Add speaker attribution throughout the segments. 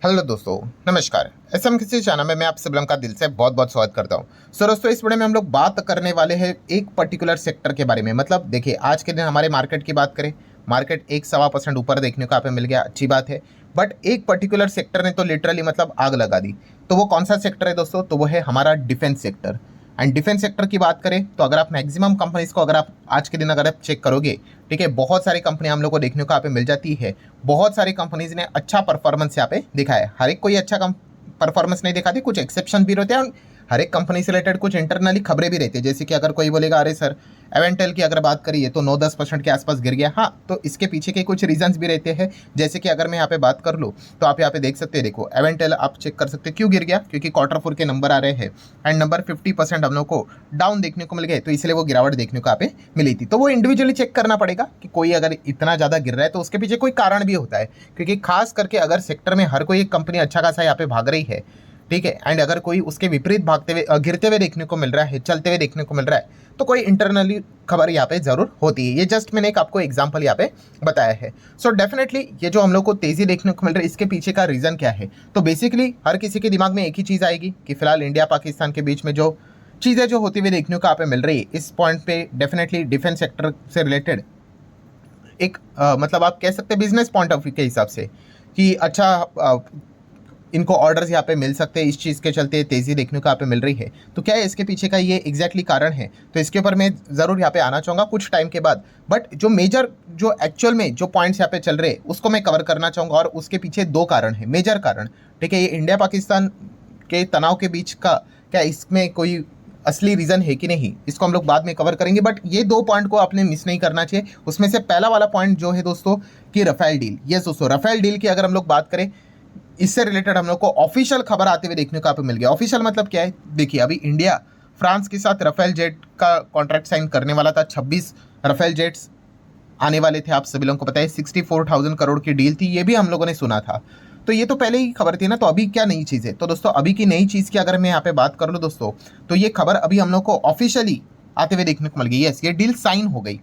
Speaker 1: Hello दोस्तों, नमस्कार। SM किसी चैनल में मैं आप सब लोगों का दिल से बहुत बहुत स्वागत करता हूं। सो दोस्तों, इस वीडियो में हम लोग बात करने वाले हैं एक पर्टिकुलर सेक्टर के बारे में। मतलब देखिए, आज के दिन हमारे मार्केट की बात करें, मार्केट 1-1.25% ऊपर देखने को यहाँ पे मिल गया, अच्छी बात है। बट एक पर्टिकुलर सेक्टर ने तो लिटरली मतलब आग लगा दी। तो वो कौन सा सेक्टर है दोस्तों? तो वो है हमारा defence sector. And defence sector की बात करें तो अगर आप मैक्सिमम कंपनीज को अगर आप आज के दिन अगर आप चेक करोगे, ठीक है, बहुत सारी कंपनियां हम लोग को देखने को यहाँ पे मिल जाती है। बहुत सारी कंपनीज ने अच्छा परफॉर्मेंस यहाँ पे दिखाया है। हर एक कोई अच्छा परफॉर्मेंस नहीं दिखाती, कुछ एक्सेप्शन भी रहते हैं। हर एक कंपनी से रिलेटेड कुछ इंटरनली खबरें भी रहती है। जैसे कि अगर कोई बोलेगा अरे सर, एवेंटेल की अगर बात करिए तो 9-10% के आसपास गिर गया। हाँ, तो इसके पीछे के कुछ रीजंस भी रहते हैं। जैसे कि अगर मैं यहाँ पे बात कर लूँ तो आप यहाँ पे देख सकते हैं, देखो एवेंटेल आप चेक कर सकते हैं क्यों गिर गया, क्योंकि Q4 के नंबर आ रहे हैं एंड नंबर 50% हम लोग को डाउन देखने को मिल गए, तो इसलिए वो गिरावट देखने को यहाँ पे मिली थी। तो वो इंडिविजुअली चेक करना पड़ेगा कि कोई अगर इतना ज़्यादा गिर रहा है तो उसके पीछे कोई कारण भी होता है। क्योंकि खास करके अगर सेक्टर में हर कोई एक कंपनी अच्छा खासा यहाँ पे भाग रही है, ठीक है, एंड अगर कोई उसके विपरीत भागते हुए गिरते हुए देखने को मिल रहा है, चलते हुए देखने को मिल रहा है, तो कोई इंटरनली खबर यहाँ पे जरूर होती है। ये जस्ट मैंने एक आपको एग्जांपल यहाँ पे बताया है। सो डेफिनेटली ये जो हम लोग को तेजी देखने को मिल रहा है, इसके पीछे का रीजन क्या है? तो बेसिकली हर किसी के दिमाग में एक ही चीज़ आएगी कि फिलहाल इंडिया पाकिस्तान के बीच में जो चीज़ें जो होती हुई देखने को यहाँ पे मिल रही है, इस पॉइंट पे डेफिनेटली डिफेंस सेक्टर से रिलेटेड एक मतलब आप कह सकते हैं बिजनेस पॉइंट ऑफ व्यू के हिसाब से कि अच्छा इनको ऑर्डर्स यहाँ पे मिल सकते हैं, इस चीज़ के चलते तेज़ी देखने को यहाँ पे मिल रही है। तो क्या है इसके पीछे का ये एग्जैक्टली कारण है? तो इसके ऊपर मैं ज़रूर यहाँ पे आना चाहूँगा कुछ टाइम के बाद। बट जो मेजर जो एक्चुअल में जो पॉइंट्स यहाँ पे चल रहे हैं उसको मैं कवर करना चाहूँगा, और उसके पीछे दो कारण है, मेजर कारण। ठीक है, ये इंडिया पाकिस्तान के तनाव के बीच का क्या इसमें कोई असली रीज़न है कि नहीं, इसको हम लोग बाद में कवर करेंगे। बट ये दो पॉइंट को आपने मिस नहीं करना चाहिए। उसमें से पहला वाला पॉइंट जो है दोस्तों कि राफेल डील। यस दोस्तों, राफेल डील की अगर हम लोग बात करें, इससे रिलेटेड हम लोग को ऑफिशियल खबर आते हुए देखने को यहाँ पे मिल गया। ऑफिशियल मतलब क्या है? देखिए, अभी इंडिया फ्रांस के साथ राफेल जेट का कॉन्ट्रैक्ट साइन करने वाला था। 26 राफेल जेट्स आने वाले थे, आप सभी लोगों को पता है। 64,000 करोड़ की डील थी, ये भी हम लोगों ने सुना था। तो ये तो पहले ही खबर थी ना, तो अभी क्या नई चीज़ है? तो दोस्तों अभी की नई चीज़ की अगर मैं यहाँ पे बात कर लूँ दोस्तों, तो ये खबर अभी हम लोग को ऑफिशियली आते हुए देखने को मिल गई। यस, ये डील साइन हो गई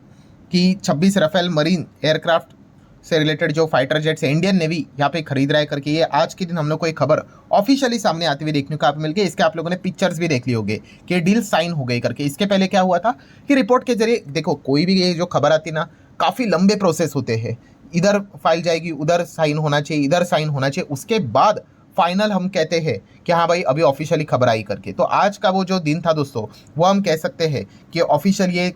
Speaker 1: कि 26 राफेल मरीन एयरक्राफ्ट से रिलेटेड जो फाइटर जेट्स है इंडियन नेवी यहाँ पे खरीद रहा है करके, ये आज के दिन हम लोग को एक खबर ऑफिशियली सामने आती हुई देखने को आप मिल गई। इसके आप लोगों ने पिक्चर्स भी देख ली होंगे कि डील साइन हो गई करके। इसके पहले क्या हुआ था कि रिपोर्ट के जरिए, देखो कोई भी ये जो खबर आती ना, काफ़ी लंबे प्रोसेस होते हैं। इधर फाइल जाएगी, उधर साइन होना चाहिए, इधर साइन होना चाहिए, उसके बाद फाइनल हम कहते हैं कि हाँ भाई अभी ऑफिशियली खबर आई करके। तो आज का वो जो दिन था दोस्तों, वो हम कह सकते हैं कि ऑफिशियल ये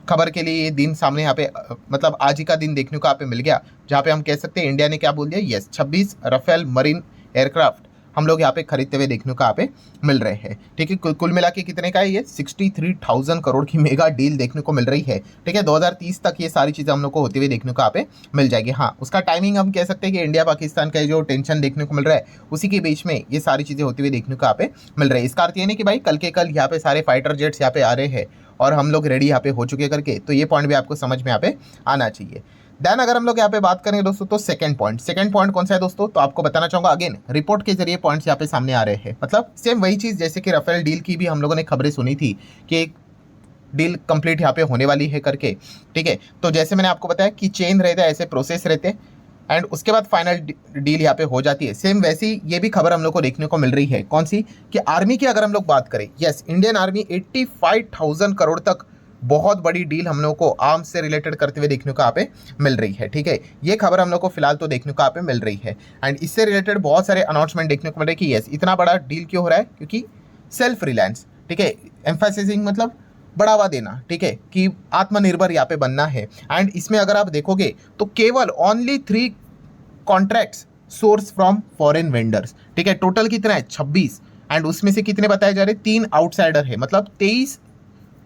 Speaker 1: खबर के लिए ये दिन सामने यहाँ पे मतलब आज ही का दिन देखने को यहाँ पे मिल गया, जहाँ पे हम कह सकते हैं इंडिया ने क्या बोल दिया, यस 26 राफेल मरीन एयरक्राफ्ट हम लोग यहाँ पे खरीदते हुए देखने को यहाँ पे मिल रहे हैं। ठीक है, कुल मिला के कितने का है ये? 63,000 करोड़ की मेगा डील देखने को मिल रही है। ठीक है, 2030 तक ये सारी चीज़ें हम लोग को होती हुई देखने को यहाँ पे मिल जाएगी। हाँ, उसका टाइमिंग हम कह सकते हैं कि इंडिया पाकिस्तान का जो टेंशन देखने को मिल रहा है, उसी के बीच में ये सारी चीज़ें होती हुई देखने को यहाँ पे मिल रही है। इसका अर्थ ये नहीं कि भाई कल के कल यहाँ पे सारे फाइटर जेट्स यहाँ पे आ रहे हैं और हम लोग रेडी यहाँ पे हो चुके करके। तो ये पॉइंट भी आपको समझ में यहाँ पे आना चाहिए। देन अगर हम लोग यहाँ पे बात करेंगे दोस्तों, तो सेकंड पॉइंट कौन सा है दोस्तों? तो आपको बताना चाहूंगा, अगेन रिपोर्ट के जरिए पॉइंट्स यहाँ पे सामने आ रहे हैं। मतलब सेम वही चीज़ जैसे कि राफेल डील की भी हम लोगों ने खबरें सुनी थी कि एक डील कंप्लीट यहाँ पे होने वाली है करके। ठीक है, तो जैसे मैंने आपको बताया कि चेन रहता है, ऐसे प्रोसेस रहते एंड उसके बाद फाइनल डील यहाँ पे हो जाती है। सेम वैसी ये भी खबर हम लोग को देखने को मिल रही है। कौन सी? कि आर्मी की अगर हम लोग बात करें, यस इंडियन आर्मी 85,000 करोड़ तक बहुत बड़ी डील हम लोग को आर्म्स से रिलेटेड करते हुए देखने को यहाँ पे मिल रही है। ठीक है, ये खबर हम लोग को फिलहाल तो देखने को यहाँ पे मिल रही है एंड इससे रिलेटेड बहुत सारे अनाउंसमेंट देखने को मिल रहे हैं कि यस इतना बड़ा डील क्यों हो रहा है, क्योंकि सेल्फ रिलायंस, ठीक है, एम्फेसाइजिंग मतलब बढ़ावा देना, ठीक है, कि आत्मनिर्भर यहाँ पे बनना है। एंड इसमें अगर आप देखोगे तो केवल only 3 contracts source from foreign vendors. ठीक है, टोटल कितना है? 26 एंड उसमें से कितने बताए जा रहे? 3 आउटसाइडर है, मतलब 23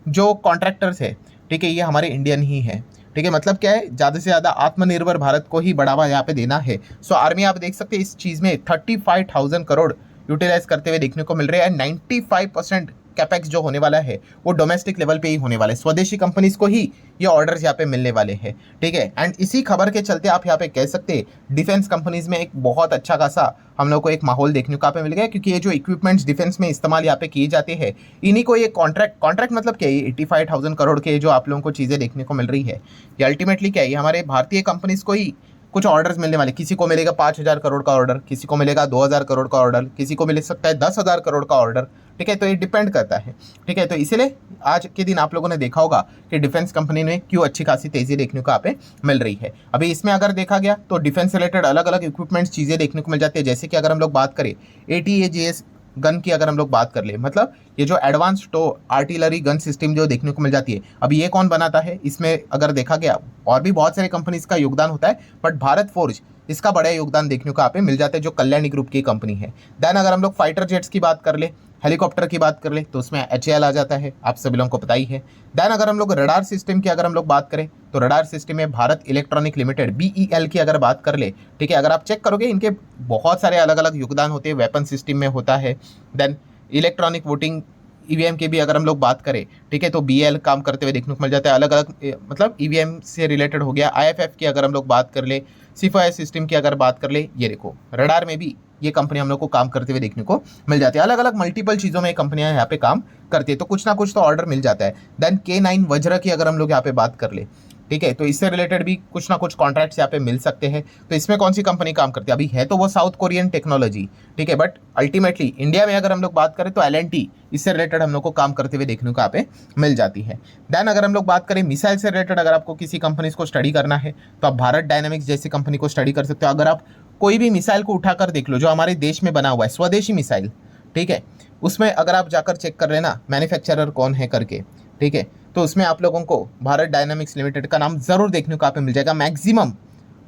Speaker 1: जो कॉन्ट्रैक्टर्स है। ठीक है, ये हमारे इंडियन ही है। ठीक है, मतलब क्या है, ज़्यादा से ज़्यादा आत्मनिर्भर भारत को ही बढ़ावा यहाँ पे देना है। सो आर्मी आप देख सकते हैं इस चीज़ में 35,000 करोड़ यूटिलाइज करते हुए देखने को मिल रहे हैं। 95% कैपेक्स जो होने वाला है वो डोमेस्टिक लेवल पे ही होने वाला है, स्वदेशी कंपनीज को ही ये ऑर्डर्स यहाँ पे मिलने वाले हैं। ठीक है, एंड इसी खबर के चलते आप यहाँ पे कह सकते हैं डिफेंस कंपनीज में एक बहुत अच्छा खासा हम लोग को एक माहौल देखने को यहाँ पे मिल गया, क्योंकि ये जो इक्विपमेंट्स डिफेंस में इस्तेमाल यहाँ पे किए जाते हैं, इन्हीं को ये कॉन्ट्रैक्ट मतलब क्या है, 85,000 करोड़ के जो आप लोगों को चीज़ें देखने को मिल रही है, ये अल्टीमेटली क्या है, ये हमारे भारतीय कंपनीज को ही कुछ ऑर्डर्स मिलने वाले, किसी को मिलेगा 5,000 करोड़ का ऑर्डर, किसी को मिलेगा 2,000 करोड़ का ऑर्डर, किसी को मिल सकता है 10,000 करोड़ का ऑर्डर। ठीक है, तो ये डिपेंड करता है। ठीक है, तो इसीलिए आज के दिन आप लोगों ने देखा होगा कि डिफेंस कंपनी में क्यों अच्छी खासी तेजी देखने को यहाँ पे मिल रही है। अभी इसमें अगर देखा गया तो डिफेंस रिलेटेड अलग अलग इक्विपमेंट्स चीज़ें देखने को मिल जाती है। जैसे कि अगर हम लोग बात करें ATAGS गन की, अगर हम लोग बात कर ले, मतलब ये जो एडवांस आर्टिलरी गन सिस्टम जो देखने को मिल जाती है, अभी ये कौन बनाता है, इसमें अगर देखा गया और भी बहुत सारे कंपनीज का योगदान होता है, बट भारत फोर्ज इसका बड़ा योगदान देखने को यहाँ पे मिल जाता है, जो कल्याणी ग्रुप की कंपनी है। देन अगर हम लोग फाइटर जेट्स की बात कर ले, हेलीकॉप्टर की बात कर ले, तो उसमें HAL आ जाता है, आप सभी लोगों को पता ही है। देन अगर हम लोग रडार सिस्टम की अगर हम लोग बात करें, तो रडार सिस्टम में भारत इलेक्ट्रॉनिक लिमिटेड BEL की अगर बात कर ले, ठीक है, अगर आप चेक करोगे इनके बहुत सारे अलग अलग योगदान होते हैं, वेपन सिस्टम में होता है। देन इलेक्ट्रॉनिक वोटिंग EVM की भी अगर हम लोग बात करें, ठीक है, तो BL काम करते हुए देखने को मिल जाता है। अलग अलग मतलब EVM से रिलेटेड हो गया। IFF की अगर हम लोग बात कर ले, C5I सिस्टम की अगर बात कर ले, ये देखो रडार में भी ये कंपनी हम लोग को काम करते हुए देखने को मिल जाती है। अलग अलग मल्टीपल चीज़ों में कंपनियां यहाँ पे काम करती है, तो कुछ ना कुछ तो ऑर्डर मिल जाता है। देन K9 वज्र की अगर हम लोग यहाँ पे बात कर ले, ठीक है, तो इससे रिलेटेड भी कुछ ना कुछ कॉन्ट्रैक्ट्स यहाँ पे मिल सकते हैं। तो इसमें कौन सी कंपनी काम करती है, अभी है तो वो साउथ कोरियन टेक्नोलॉजी, ठीक है, बट अल्टीमेटली इंडिया में अगर हम लोग बात करें तो L&T इससे रिलेटेड हम लोग को काम करते हुए देखने को यहाँ पे मिल जाती है। देन अगर हम लोग बात करें मिसाइल से रिलेटेड, अगर आपको किसी कंपनी को स्टडी करना है तो आप भारत डायनामिक्स जैसी कंपनी को स्टडी कर सकते हो। अगर आप कोई भी मिसाइल को उठाकर देख लो जो हमारे देश में बना हुआ है, स्वदेशी मिसाइल, ठीक है, उसमें अगर आप जाकर चेक कर लेना मैन्युफैक्चरर कौन है करके, ठीक है, तो उसमें आप लोगों को भारत डायनामिक्स लिमिटेड का नाम जरूर देखने को यहाँ पे मिल जाएगा। मैक्सिमम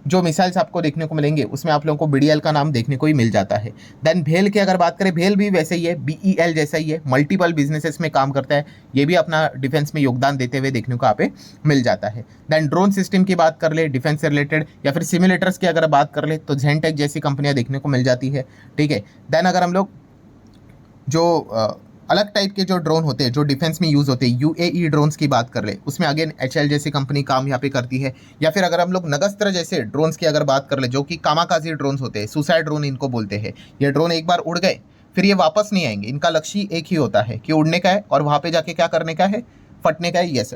Speaker 1: जो मिसाइल्स आपको देखने को मिलेंगे उसमें आप लोगों को BDL का नाम देखने को ही मिल जाता है। देन भेल की अगर बात करें, भेल भी वैसे ही है, BEL जैसा ही है, मल्टीपल बिजनेसेस में काम करता है, ये भी अपना डिफेंस में योगदान देते हुए देखने को यहाँ पे मिल जाता है। देन ड्रोन सिस्टम की बात कर ले डिफेंस से रिलेटेड, या फिर सिमुलेटर्स की अगर बात कर ले तो जेनटेक जैसी कंपनियां देखने को मिल जाती है, ठीक है। देन अगर हम लोग जो अलग टाइप के जो ड्रोन होते हैं जो डिफेंस में यूज़ होते हैं, UAE ड्रोन्स की बात कर ले, उसमें अगेन HAL जैसी कंपनी काम यहाँ पे करती है। या फिर अगर हम लोग नगस्त्र जैसे ड्रोन्स की अगर बात कर ले, जो कि कामाकाजी ड्रोन्स होते हैं, सुसाइड ड्रोन इनको बोलते हैं, ये ड्रोन एक बार उड़ गए फिर ये वापस नहीं आएंगे, इनका लक्ष्य एक ही होता है कि उड़ने का है और वहाँ पे जाके क्या करने का है, फटने का है, यस,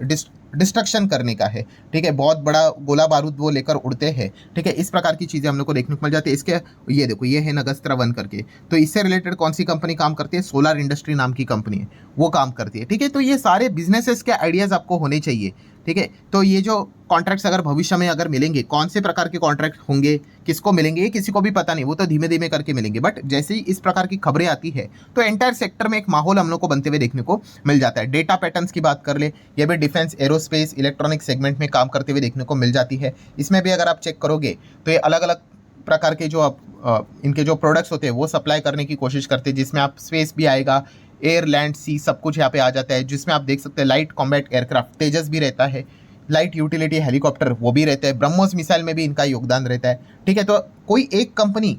Speaker 1: डिस्ट्रक्शन करने का है, ठीक है, बहुत बड़ा गोला बारूद वो लेकर उड़ते हैं, ठीक है। इस प्रकार की चीज़ें हम लोग को देखने को मिल जाती है। इसके ये देखो, ये है नगस्त्र 1 करके, तो इससे रिलेटेड कौन सी कंपनी काम करती है, सोलर इंडस्ट्री नाम की कंपनी है, वो काम करती है, ठीक है। तो ये सारे बिजनेसेस के आइडियाज़ आपको होने चाहिए, ठीक है। तो ये जो कॉन्ट्रैक्ट्स अगर भविष्य में अगर मिलेंगे, कौन से प्रकार के कॉन्ट्रैक्ट होंगे, किसको मिलेंगे, ये किसी को भी पता नहीं, वो तो धीमे धीमे करके मिलेंगे। बट जैसे ही इस प्रकार की खबरें आती है तो एंटायर सेक्टर में एक माहौल हम लोग को बनते हुए देखने को मिल जाता है। डेटा पैटर्न्स की बात कर ले, ये भी डिफेंस, एरोस्पेस, इलेक्ट्रॉनिक सेगमेंट में काम करते हुए देखने को मिल जाती है। इसमें भी अगर आप चेक करोगे तो ये अलग अलग प्रकार के जो इनके जो प्रोडक्ट्स होते हैं वो सप्लाई करने की कोशिश करते हैं, जिसमें आप स्पेस भी आएगा, एयर, लैंड, सी, सब कुछ यहाँ पे आ जाता है। जिसमें आप देख सकते हैं लाइट कॉम्बैट एयरक्राफ्ट तेजस भी रहता है, लाइट यूटिलिटी हेलीकॉप्टर वो भी रहता है, ब्रह्मोस मिसाइल में भी इनका योगदान रहता है, ठीक है। तो कोई एक कंपनी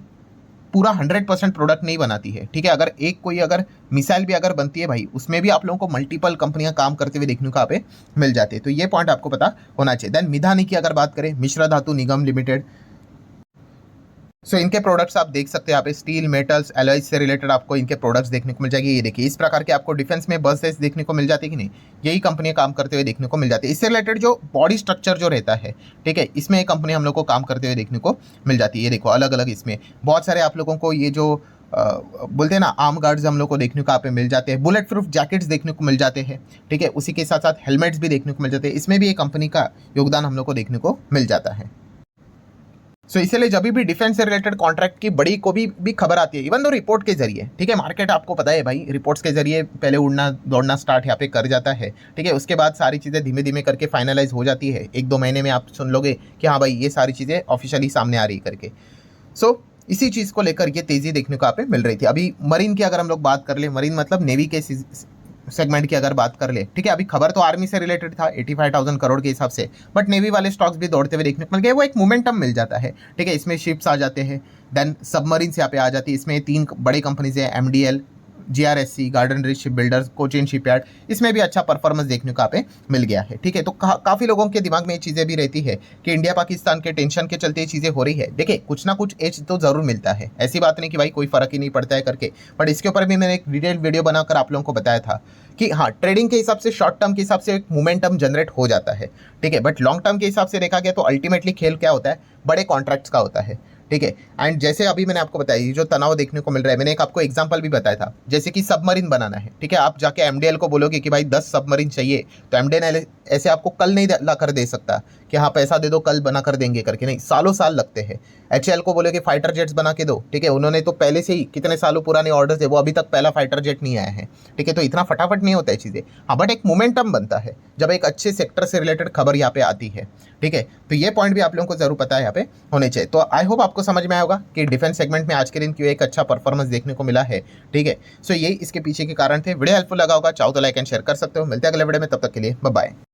Speaker 1: पूरा 100% प्रोडक्ट नहीं बनाती है, ठीक है। अगर कोई अगर मिसाइल भी अगर बनती है भाई, उसमें भी आप लोगों को मल्टीपल कंपनियां काम करते हुए देखने को यहाँ पे मिल जाते हैं, तो ये पॉइंट आपको पता होना चाहिए। देन मिधानी की अगर बात करें, मिश्रा धातु निगम लिमिटेड, सो इनके प्रोडक्ट्स आप देख सकते हैं यहाँ पे, स्टील, मेटल्स, एलॉयज से रिलेटेड आपको इनके प्रोडक्ट्स देखने को मिल जाएगी। ये देखिए, इस प्रकार के आपको डिफेंस में बसेस देखने को मिल जाती है कि नहीं, यही कंपनियां काम करते हुए देखने को मिल जाती है। इससे रिलेटेड जो बॉडी स्ट्रक्चर जो रहता है, ठीक है, इसमें एक कंपनी हम लोग को काम करते हुए देखने को मिल जाती है। ये देखो, अलग अलग इसमें बहुत सारे आप लोगों को ये जो बोलते हैं ना आर्म गार्ड्स हम लोग को देखने को यहाँ पे मिल जाते हैं, बुलेट प्रूफ जैकेट्स देखने को मिल जाते हैं, ठीक है। उसी के साथ साथ हेलमेट्स भी देखने को मिल जाते हैं, इसमें भी एक कंपनी का योगदान हम लोग को देखने को मिल जाता है। सो इसलिए जब भी डिफेंस से रिलेटेड कॉन्ट्रैक्ट की बड़ी को भी खबर आती है, इवन दो रिपोर्ट के जरिए, ठीक है, मार्केट आपको पता है भाई, रिपोर्ट्स के जरिए पहले उड़ना दौड़ना स्टार्ट यहाँ पे कर जाता है, ठीक है। उसके बाद सारी चीज़ें धीमे धीमे करके फाइनलाइज हो जाती है, 1-2 महीने में आप सुन लोगे कि हाँ भाई ये सारी चीज़ें ऑफिशियली सामने आ रही करके। सो इसी चीज़ को लेकर ये तेज़ी देखने को यहाँ पे मिल रही थी। अभी मरीन की अगर हम लोग बात कर ले, मरीन मतलब नेवी के सेगमेंट की अगर बात कर ले, ठीक है, अभी खबर तो आर्मी से रिलेटेड था 85,000 करोड़ के हिसाब से, बट नेवी वाले स्टॉक्स भी दौड़ते हुए देखने को मिल गए, वो एक मोमेंटम मिल जाता है, ठीक है। इसमें शिप्स आ जाते हैं, देन सबमरीन्स यहाँ पे आ जाती है, इसमें 3 बड़ी कंपनीज हैं, MDL, GRSC, garden rich ship builders, Cochin shipyard, इसमें भी अच्छा परफॉर्मेंस देखने को यहाँ पे मिल गया है। ठीक है, तो काफ़ी लोगों के दिमाग में ये चीज़ें भी रहती है कि इंडिया पाकिस्तान के टेंशन के चलते ये चीज़ें हो रही है। देखिए कुछ ना कुछ एज तो ज़रूर मिलता है, ऐसी बात नहीं कि भाई कोई फ़र्क ही नहीं पड़ता है करके, बट इसके ऊपर भी मैंने एक डिटेल वीडियो बनाकर आप लोगों को बताया था कि हाँ, ट्रेडिंग के हिसाब से, शॉर्ट टर्म के हिसाब से एक मोमेंटम जनरेट हो जाता है। ठीक है, बट लॉन्ग टर्म के हिसाब से देखा गया तो अल्टीमेटली खेल क्या होता है, बड़े कॉन्ट्रैक्ट्स का होता है। ठीक है, एंड जैसे अभी मैंने आपको बताया ये जो तनाव देखने को मिल रहा है, मैंने एक आपको एग्जांपल भी बताया था, जैसे कि सबमरीन बनाना है। ठीक है, आप जाके एमडीएल को बोलोगे कि भाई 10 सबमरीन चाहिए, तो एमडीएल ऐसे आपको कल नहीं ला कर दे सकता कि हाँ पैसा दे दो कल बना कर देंगे करके, नहीं, सालों साल लगते हैं। एचएएल को बोलोगे फाइटर जेट्स बना के दो, ठीक है, उन्होंने तो पहले से ही कितने सालों पुराने ऑर्डर्स है, वो अभी तक पहला फाइटर जेट नहीं आया है। ठीक है, तो इतना फटाफट नहीं होता है चीज़ें, हाँ, बट एक मोमेंटम बनता है जब एक अच्छे सेक्टर से रिलेटेड खबर यहाँ पे आती है। ठीक है, तो ये पॉइंट भी आप लोगों को जरूर पता है यहाँ पे होने चाहिए। तो आई होप आपको समझ में आया होगा कि डिफेंस सेगमेंट में आज के दिन क्यों एक अच्छा परफॉर्मेंस देखने को मिला है। ठीक है, सो यही इसके पीछे के कारण थे। वीडियो हेल्पफुल लगा होगा, चाहो तो लाइक एंड शेयर कर सकते हो। मिलते हैं अगले वीडियो में, तब तक के लिए बाय बाय।